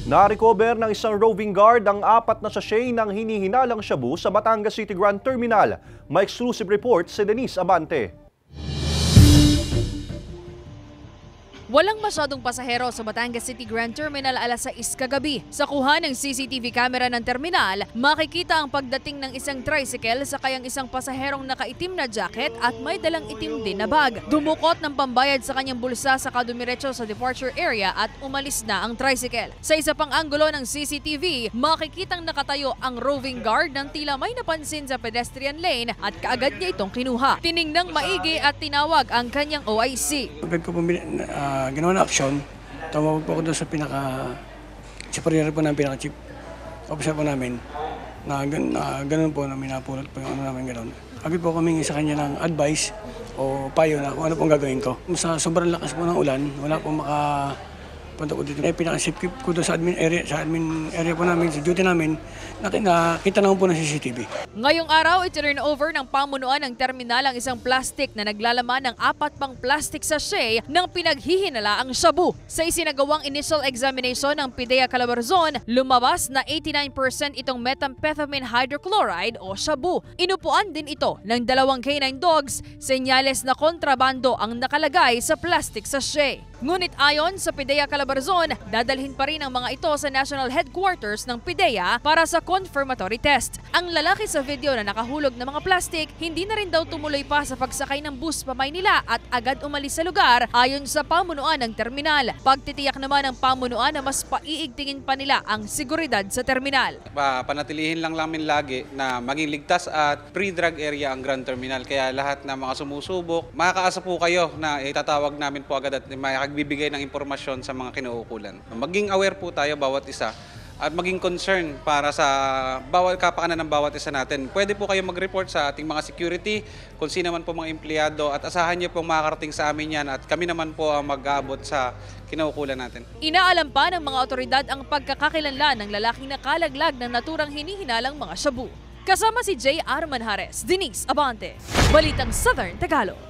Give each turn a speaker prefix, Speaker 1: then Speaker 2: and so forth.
Speaker 1: Na-recover ng isang roving guard ang 4 na sachet ng hinihinalang shabu sa Batangas City Grand Terminal. May exclusive report si Denise Abante.
Speaker 2: Walang masyadong pasahero sa Batangas City Grand Terminal alas 6 kagabi. Sa kuha ng CCTV camera ng terminal, makikita ang pagdating ng isang tricycle sa kayang isang pasaherong nakaitim na jacket at may dalang itim din na bag. Dumukot ng pambayad sa kanyang bulsa sa kadumiretso sa departure area at umalis na ang tricycle. Sa isa pang anggulo ng CCTV, makikitang nakatayo ang roving guard ng tila may napansin sa pedestrian lane at kaagad niya itong kinuha. Tiningnang maigi at tinawag ang kanyang OIC.
Speaker 3: Agad ko ginawa na aksyon, tumawag po ako doon sa superior po namin, pinaka-chief officer po namin, na ganun po, na minapulot po yung ano namin gano'n. Agad po kami sa kanya ng advice o payo na kung ano pong gagawin ko. Sa sobrang lakas po ng ulan, wala pong punta ko dito. Pinaka-safety ko doon sa admin area po namin, sa duty namin, nakita naman po ng CCTV.
Speaker 2: Ngayong araw, i-turn over ng pamunuan ng terminal ang isang plastic na naglalaman ng 4 pang plastic sachet ng pinaghihinalaang shabu. Sa isinagawang initial examination ng PIDEA Calabarzon, lumabas na 89% itong methamphetamine hydrochloride o shabu. Inupuan din ito ng 2 canine dogs, senyales na kontrabando ang nakalagay sa plastic sachet. Ngunit ayon sa PIDEA Calabarzon, dadalhin pa rin ang mga ito sa national headquarters ng PIDEA para sa confirmatory test. Ang lalaki sa video na nakahulog ng mga plastic, hindi na rin daw tumuloy pa sa pagsakay ng bus pa Maynila at agad umalis sa lugar ayon sa pamunuan ng terminal. Pagtitiyak naman ng pamunuan na mas paiigtingin pa nila ang seguridad sa terminal.
Speaker 4: Panatilihin lang namin lagi na maging ligtas at pre-drug area ang Grand Terminal. Kaya lahat ng mga sumusubok, makakaasa po kayo na itatawag namin po agad at magbibigay ng impormasyon sa mga kinauukulan. Maging aware po tayo bawat isa at maging concern para sa bawat kapakanan ng bawat isa natin. Pwede po kayo mag-report sa ating mga security, kung sino man po mga empleyado at asahan niyo pong makakarating sa amin yan at kami naman po ang mag-aabot sa kinaukulan natin. Inaalam
Speaker 2: pa ng mga otoridad ang pagkakakilanlan ng lalaking nakalaglag ng naturang hinihinalang mga shabu. Kasama si J. Arman Hares, Denise Abante, Balitang Southern Tagalog.